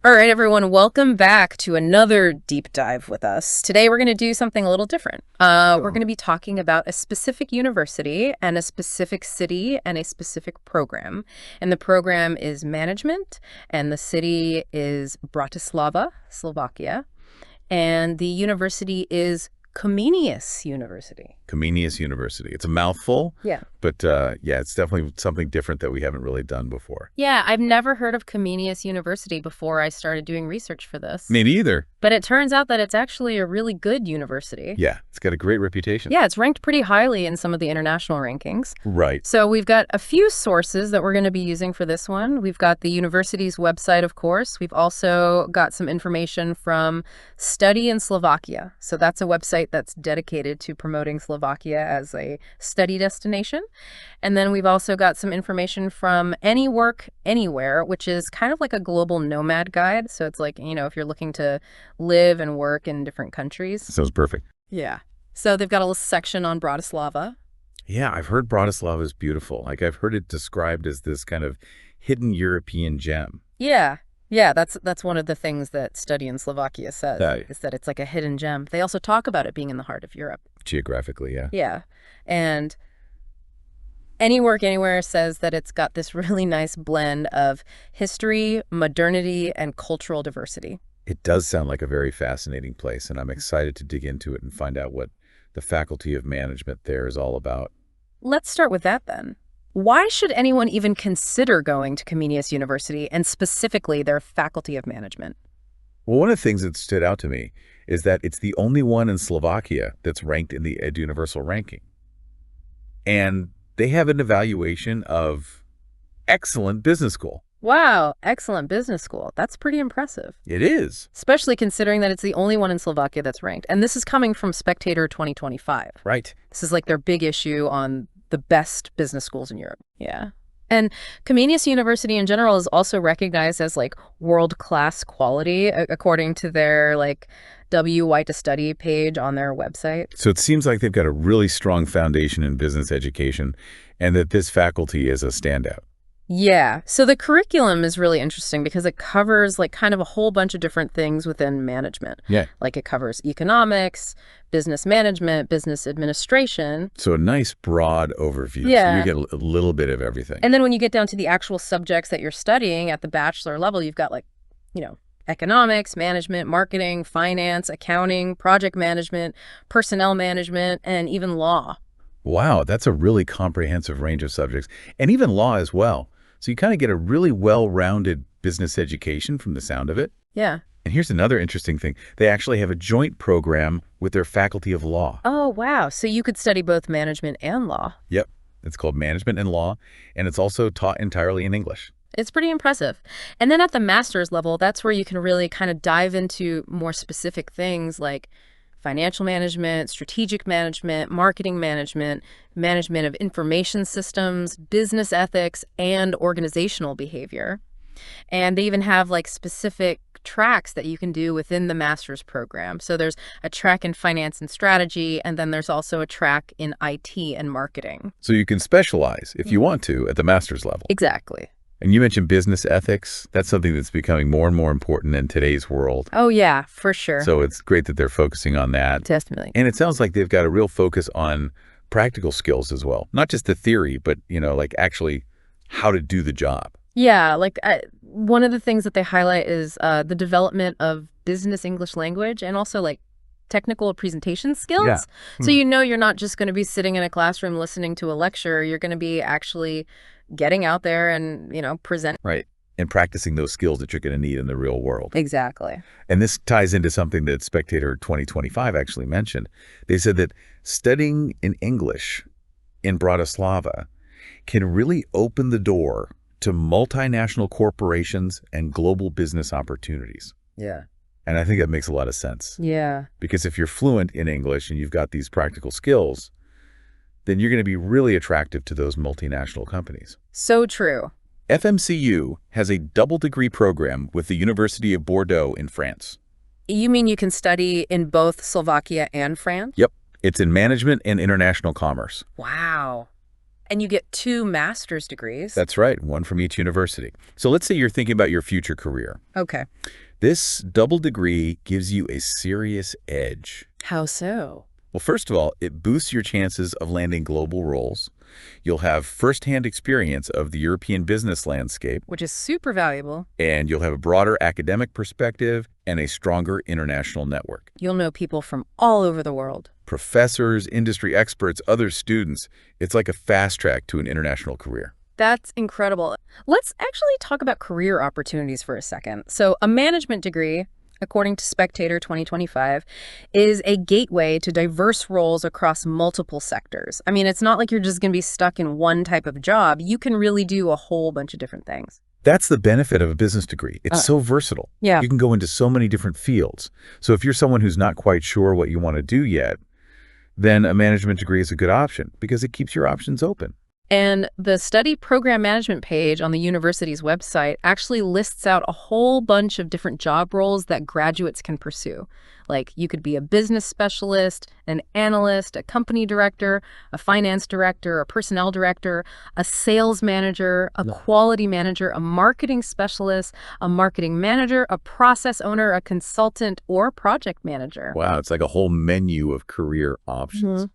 All right, everyone, welcome back to another deep dive with us. Today, we're going to do something a little different. We're going to be talking about a specific university and a specific city and a specific program. And the program is management, and the city is Bratislava, Slovakia. And the university is Comenius University. Comenius University. It's a mouthful. Yeah. But yeah, it's definitely something different that we haven't really done before. Yeah, I've never heard of Comenius University before I started doing research for this. Me neither. But it turns out that it's actually a really good university. Yeah, it's got a great reputation. Yeah, it's ranked pretty highly in some of the international rankings. Right. So we've got a few sources that we're going to be using for this one. We've got the university's website, of course. We've also got some information from Study in Slovakia. So that's a website that's dedicated to promoting Slovakia as a study destination. And then we've also got some information from Any Work Anywhere, which is kind of like a global nomad guide. So it's like, if you're looking to live and work in different countries. Sounds perfect. Yeah. So they've got a little section on Bratislava. Yeah, I've heard Bratislava is beautiful. Like I've heard it described as this kind of hidden European gem. Yeah. Yeah, that's one of the things that Study in Slovakia says, Right. is that it's like a hidden gem. They also talk about it being in the heart of Europe. Geographically, yeah. Yeah. And Any Work Anywhere says that it's got this really nice blend of history, modernity, and cultural diversity. It does sound like a very fascinating place, and I'm excited to dig into it and find out what the Faculty of Management there is all about. Let's start with that then. Why should anyone even consider going to Comenius University and specifically their Faculty of Management? Well, one of the things that stood out to me is that it's the only one in Slovakia that's ranked in the Ed Universal ranking. And they have an evaluation of excellent business school. Wow, excellent business school. That's pretty impressive. It is. Especially considering that it's the only one in Slovakia that's ranked. And this is coming from Spectator 2025. Right. This is like their big issue on the best business schools in Europe. Yeah. And Comenius University in general is also recognized as like world-class quality according to their like WY to Study page on their website. So it seems like they've got a really strong foundation in business education and that this faculty is a standout. Yeah. So the curriculum is really interesting because it covers like kind of a whole bunch of different things within management. Yeah. Like it covers economics, business management, business administration. So a nice broad overview. Yeah. So you get a little bit of everything. And then when you get down to the actual subjects that you're studying at the bachelor level, you've got like, economics, management, marketing, finance, accounting, project management, personnel management, and even law. Wow, that's a really comprehensive range of subjects. And even law as well. So you kind of get a really well-rounded business education from the sound of it. Yeah. And here's another interesting thing. They actually have a joint program with their Faculty of Law. Oh, wow. So you could study both management and law. Yep. It's called Management and Law, and it's also taught entirely in English. It's pretty impressive. And then at the master's level, that's where you can really kind of dive into more specific things like financial management, strategic management, marketing management, management of information systems, business ethics, and organizational behavior. And they even have like specific tracks that you can do within the master's program. So there's a track in finance and strategy, and then there's also a track in IT and marketing. So you can specialize if you want to at the master's level. Exactly. And you mentioned business ethics. That's something that's becoming more and more important in today's world. Oh, yeah, for sure. So it's great that they're focusing on that. Definitely. And it sounds like they've got a real focus on practical skills as well. Not just the theory, but, like actually how to do the job. Yeah, like one of the things that they highlight is the development of business English language and also like technical presentation skills. Yeah. So you're not just going to be sitting in a classroom listening to a lecture. You're going to be actually getting out there and, present. Right. And practicing those skills that you're going to need in the real world. Exactly. And this ties into something that Spectator 2025 actually mentioned. They said that studying in English in Bratislava can really open the door to multinational corporations and global business opportunities. Yeah. And I think that makes a lot of sense. Yeah. Because if you're fluent in English and you've got these practical skills, then you're going to be really attractive to those multinational companies. So true. FMCU has a double degree program with the University of Bordeaux in France. You mean you can study in both Slovakia and France? Yep. It's in management and international commerce. Wow. And you get 2 master's degrees. That's right, one from each university. So let's say you're thinking about your future career. Okay. This double degree gives you a serious edge. How so? Well, first of all, it boosts your chances of landing global roles. You'll have firsthand experience of the European business landscape, Which is super valuable. and you'll have a broader academic perspective and a stronger international network. You'll know people from all over the world. Professors, industry experts, other students. It's like a fast track to an international career. That's incredible. Let's actually talk about career opportunities for a second. So a management degree, according to Spectator 2025, is a gateway to diverse roles across multiple sectors. I mean, it's not like you're just going to be stuck in one type of job. You can really do a whole bunch of different things. That's the benefit of a business degree. It's so versatile. Yeah. You can go into so many different fields. So if you're someone who's not quite sure what you want to do yet, then a management degree is a good option because it keeps your options open. And the study program management page on the university's website actually lists out a whole bunch of different job roles that graduates can pursue. Like you could be a business specialist, an analyst, a company director, a finance director, a personnel director, a sales manager, a quality manager, a marketing specialist, a marketing manager, a process owner, a consultant, or project manager. Wow, it's like a whole menu of career options.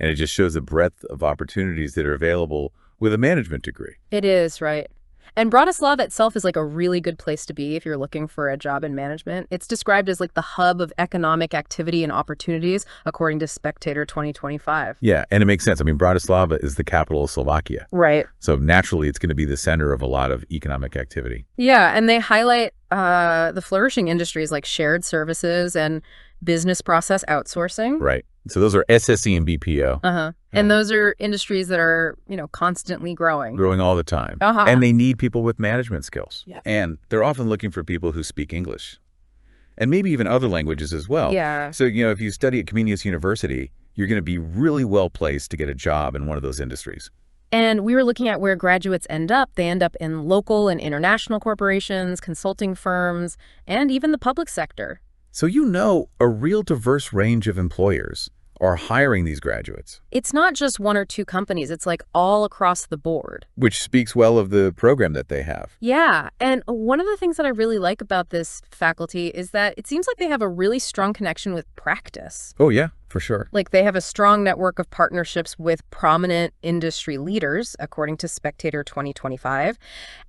And it just shows the breadth of opportunities that are available with a management degree. It is, right. And Bratislava itself is like a really good place to be if you're looking for a job in management. It's described as like the hub of economic activity and opportunities, according to Spectator 2025. Yeah, and it makes sense. I mean, Bratislava is the capital of Slovakia. Right. So naturally, it's going to be the center of a lot of economic activity. Yeah, and they highlight the flourishing industries like shared services and business process outsourcing. Right. So those are SSE and BPO. And those are industries that are, constantly growing. Growing all the time. And they need people with management skills. Yeah. And they're often looking for people who speak English. And maybe even other languages as well. Yeah. So, if you study at Comenius University, you're going to be really well placed to get a job in one of those industries. And we were looking at where graduates end up. They end up in local and international corporations, consulting firms, and even the public sector. So a real diverse range of employers are hiring these graduates. It's not just 1 or 2 companies. It's like all across the board. Which speaks well of the program that they have. Yeah. And one of the things that I really like about this faculty is that it seems like they have a really strong connection with practice. Oh, yeah, for sure. Like they have a strong network of partnerships with prominent industry leaders, according to Spectator 2025.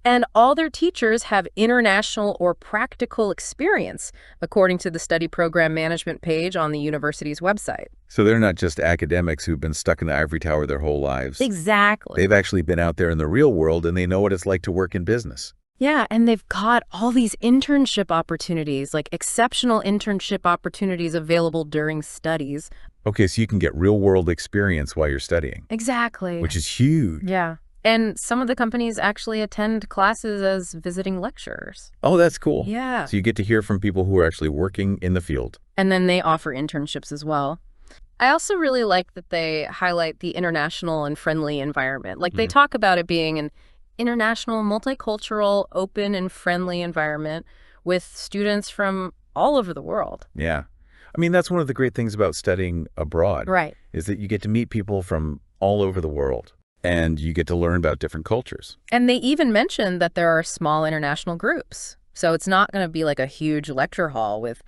And all their teachers have international or practical experience, according to the study program management page on the university's website. So they're not just academics who've been stuck in the ivory tower their whole lives. Exactly. They've actually been out there in the real world, and they know what it's like to work in business. Yeah, and they've got all these internship opportunities, like exceptional internship opportunities available during studies. Okay, so you can get real-world experience while you're studying. Exactly. Which is huge. Yeah. And some of the companies actually attend classes as visiting lecturers. Oh, that's cool. Yeah. So you get to hear from people who are actually working in the field. And then they offer internships as well. I also really like that they highlight the international and friendly environment. Like they talk about it being an international, multicultural, open and friendly environment with students from all over the world. Yeah. I mean, that's one of the great things about studying abroad. Right. Is that you get to meet people from all over the world and you get to learn about different cultures. And they even mentioned that there are small international groups. So it's not going to be like a huge lecture hall with,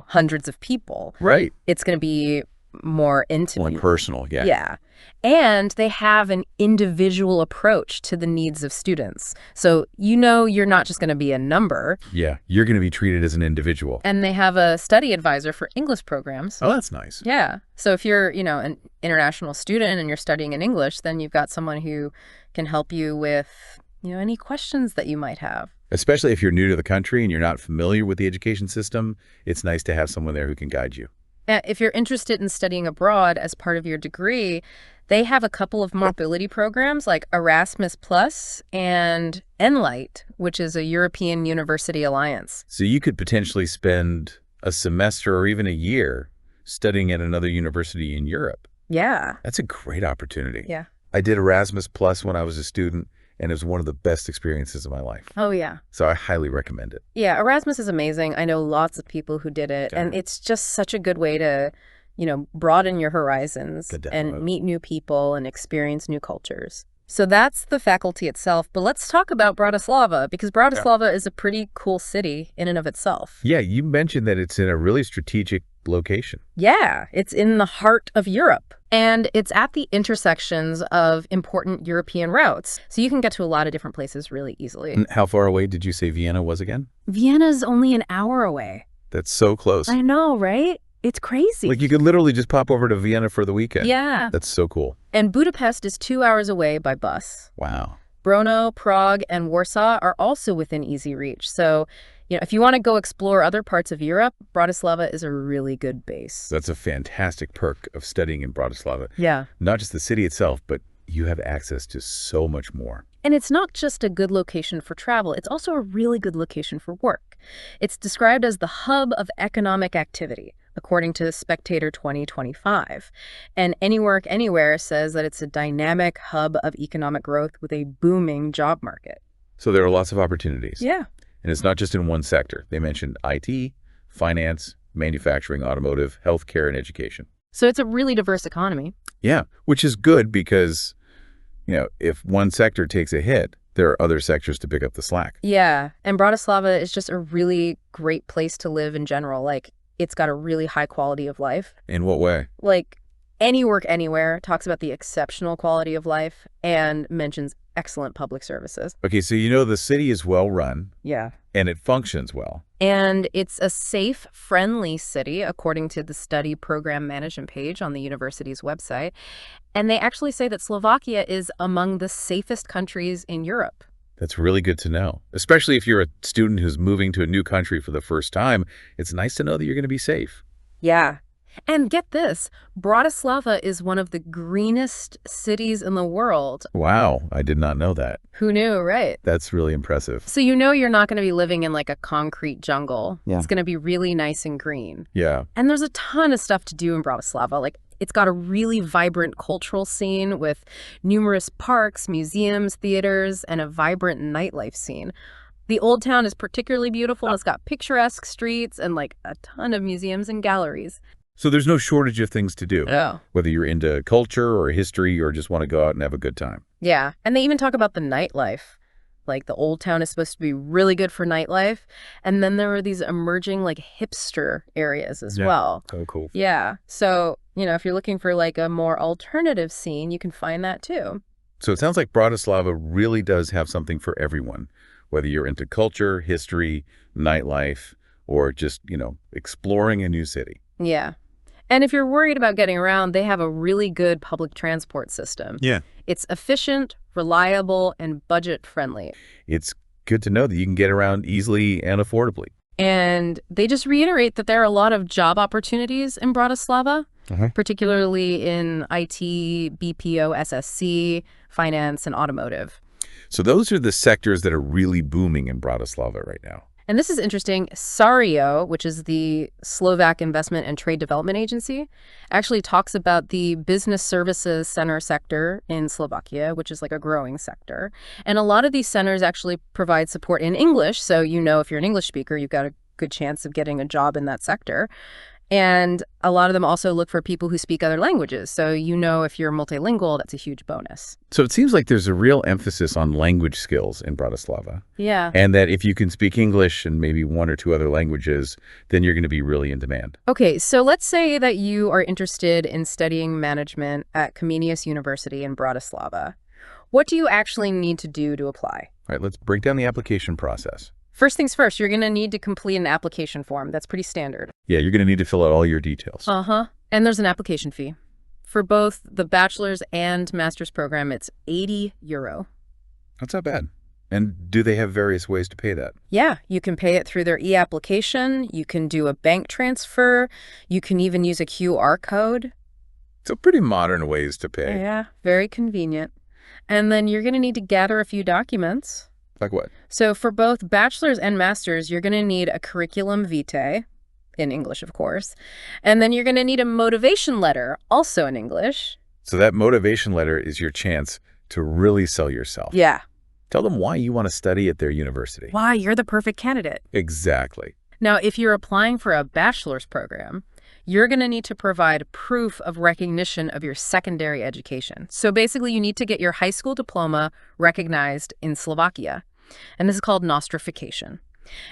hundreds of people. Right. It's going to be more intimate. More personal, yeah. Yeah. And they have an individual approach to the needs of students. So you're not just going to be a number. Yeah, you're going to be treated as an individual. And they have a study advisor for English programs. Oh, that's nice. Yeah. So if you're, an international student and you're studying in English, then you've got someone who can help you with, any questions that you might have. Especially if you're new to the country and you're not familiar with the education system, it's nice to have someone there who can guide you. If you're interested in studying abroad as part of your degree, they have a couple of mobility programs like Erasmus Plus and Enlight, which is a European University Alliance. So you could potentially spend a semester or even a year studying at another university in Europe. Yeah. That's a great opportunity. Yeah. I did Erasmus Plus when I was a student, and it was one of the best experiences of my life. Oh, yeah. So I highly recommend it. Yeah, Erasmus is amazing. I know lots of people who did it, and it's just such a good way to, broaden your horizons and meet new people and experience new cultures. So that's the faculty itself. But let's talk about Bratislava, because Bratislava is a pretty cool city in and of itself. Yeah, you mentioned that it's in a really strategic location. Yeah, it's in the heart of Europe. And it's at the intersections of important European routes. So you can get to a lot of different places really easily. And how far away did you say Vienna was again? Vienna's only an hour away. That's so close. I know, right? It's crazy. Like you could literally just pop over to Vienna for the weekend. Yeah. That's so cool. And Budapest is 2 hours away by bus. Wow. Brno, Prague, and Warsaw are also within easy reach. So, if you want to go explore other parts of Europe, Bratislava is a really good base. That's a fantastic perk of studying in Bratislava. Yeah. Not just the city itself, but you have access to so much more. And it's not just a good location for travel, it's also a really good location for work. It's described as the hub of economic activity, according to Spectator 2025. And Any Work Anywhere says that it's a dynamic hub of economic growth with a booming job market. So there are lots of opportunities. Yeah. And it's not just in one sector. They mentioned IT, finance, manufacturing, automotive, healthcare, and education. So it's a really diverse economy. Yeah, which is good because, if one sector takes a hit, there are other sectors to pick up the slack. Yeah, and Bratislava is just a really great place to live in general. It's got a really high quality of life. In what way? Any Work Anywhere talks about the exceptional quality of life and mentions excellent public services. Okay, so the city is well run. Yeah. And it functions well. And it's a safe, friendly city, according to the study program management page on the university's website. And they actually say that Slovakia is among the safest countries in Europe. That's really good to know, especially if you're a student who's moving to a new country for the first time. It's nice to know that you're going to be safe. Yeah. And get this, Bratislava is one of the greenest cities in the world. Wow, I did not know that. Who knew, right? That's really impressive. So you're not going to be living in a concrete jungle. Yeah. It's going to be really nice and green. Yeah. And there's a ton of stuff to do in Bratislava. It's got a really vibrant cultural scene with numerous parks, museums, theaters, and a vibrant nightlife scene. The Old Town is particularly beautiful. It's got picturesque streets and a ton of museums and galleries. So there's no shortage of things to do, Oh. whether you're into culture or history or just want to go out and have a good time. Yeah, and they even talk about the nightlife. The Old Town is supposed to be really good for nightlife. And then there are these emerging hipster areas as well. Oh, cool. Yeah. So, if you're looking for a more alternative scene, you can find that too. So it sounds like Bratislava really does have something for everyone, whether you're into culture, history, nightlife, or just, exploring a new city. Yeah. And if you're worried about getting around, they have a really good public transport system. Yeah. It's efficient, reliable, and budget-friendly. It's good to know that you can get around easily and affordably. And they just reiterate that there are a lot of job opportunities in Bratislava, particularly in IT, BPO, SSC, finance, and automotive. So those are the sectors that are really booming in Bratislava right now. And this is interesting. SARIO, which is the Slovak Investment and Trade Development Agency, actually talks about the business services center sector in Slovakia, which is a growing sector. And a lot of these centers actually provide support in English. So, if you're an English speaker, you've got a good chance of getting a job in that sector. And a lot of them also look for people who speak other languages. So, if you're multilingual, that's a huge bonus. So it seems like there's a real emphasis on language skills in Bratislava. Yeah. And that if you can speak English and maybe one or two other languages, then you're going to be really in demand. Okay, so let's say that you are interested in studying management at Comenius University in Bratislava. What do you actually need to do to apply? All right, let's break down the application process. First things first, you're going to need to complete an application form. That's pretty standard. Yeah, you're going to need to fill out all your details. Uh-huh. And there's an application fee. For both the bachelor's and master's program, it's €80. That's not bad. And do they have various ways to pay that? Yeah, you can pay it through their e-application. You can do a bank transfer. You can even use a QR code. So pretty modern ways to pay. Yeah, very convenient. And then you're going to need to gather a few documents. Like what? So for both bachelor's and master's, you're going to need a curriculum vitae, in English, of course. And then you're going to need a motivation letter, also in English. So that motivation letter is your chance to really sell yourself. Yeah. Tell them why you want to study at their university. Why you're the perfect candidate. Exactly. Now, if you're applying for a bachelor's program, you're going to need to provide proof of recognition of your secondary education. So basically, you need to get your high school diploma recognized in Slovakia. And this is called nostrification.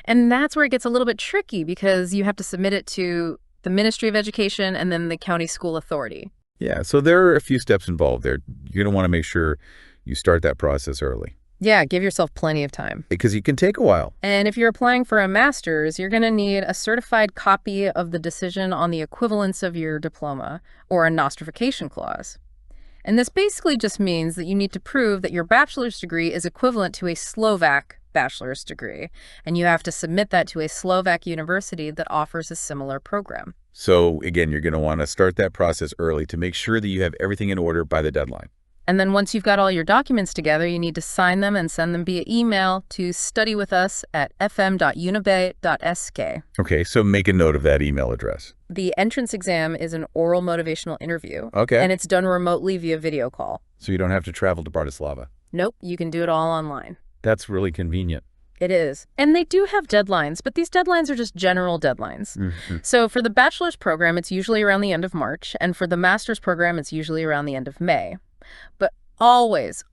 And that's where it gets a little bit tricky because you have to submit it to the Ministry of Education and then the county school authority. Yeah, so there are a few steps involved there. You're going to want to make sure you start that process early. Yeah, give yourself plenty of time. Because it can take a while. And if you're applying for a master's, you're going to need a certified copy of the decision on the equivalence of your diploma or a nostrification clause. And this basically just means that you need to prove that your bachelor's degree is equivalent to a Slovak bachelor's degree, and you have to submit that to a Slovak university that offers a similar program. So again, you're going to want to start that process early to make sure that you have everything in order by the deadline. And then once you've got all your documents together, you need to sign them and send them via email to studywithus@fm.unibe.sk. Okay, so make a note of that email address. The entrance exam is an oral motivational interview. Okay. And it's done remotely via video call. So you don't have to travel to Bratislava. Nope, you can do it all online. That's really convenient. It is. And they do have deadlines, but these deadlines are just general deadlines. So for the bachelor's program, it's usually around the end of March, and for the master's program, it's usually around the end of May. But always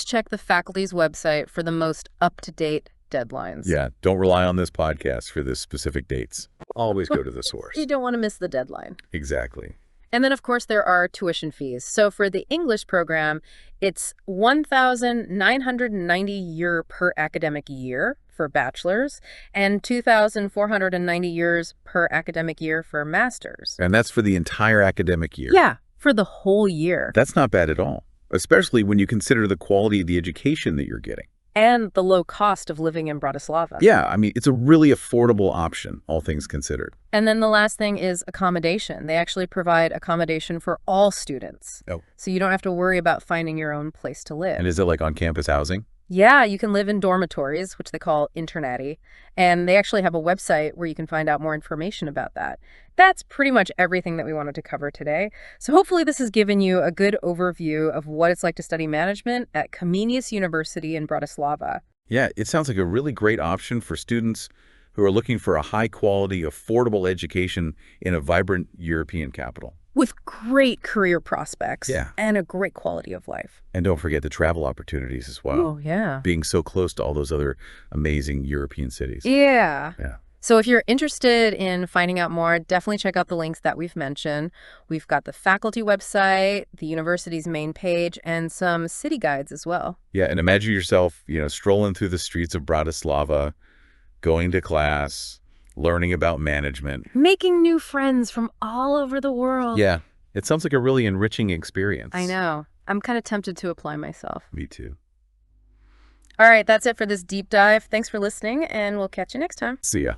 check the faculty's website for the most up-to-date deadlines. Yeah, don't rely on this podcast for the specific dates. Always go to the source. You don't want to miss the deadline. Exactly. And then, of course, there are tuition fees. So for the English program, it's 1,990 euro per academic year for bachelor's and 2,490 euros per academic year for master's. And that's for the entire academic year. Yeah, for the whole year. That's not bad at all, especially when you consider the quality of the education that you're getting. And the low cost of living in Bratislava. Yeah, I mean, it's a really affordable option, all things considered. And then the last thing is accommodation. They actually provide accommodation for all students. Oh. So you don't have to worry about finding your own place to live. And is it like on-campus housing? Yeah, you can live in dormitories, which they call internati, and they actually have a website where you can find out more information about that. That's pretty much everything that we wanted to cover today. So hopefully this has given you a good overview of what it's like to study management at Comenius University in Bratislava. Yeah, it sounds like a really great option for students who are looking for a high-quality, affordable education in a vibrant European capital. With great career prospects. Yeah. And a great quality of life. And don't forget the travel opportunities as well. Oh, yeah. Being so close to all those other amazing European cities. Yeah. Yeah. So if you're interested in finding out more, definitely check out the links that we've mentioned. We've got the faculty website, the university's main page, and some city guides as well. Yeah, and imagine yourself, strolling through the streets of Bratislava, going to class, learning about management. Making new friends from all over the world. Yeah, it sounds like a really enriching experience. I know. I'm kind of tempted to apply myself. Me too. All right, that's it for this deep dive. Thanks for listening, and we'll catch you next time. See ya.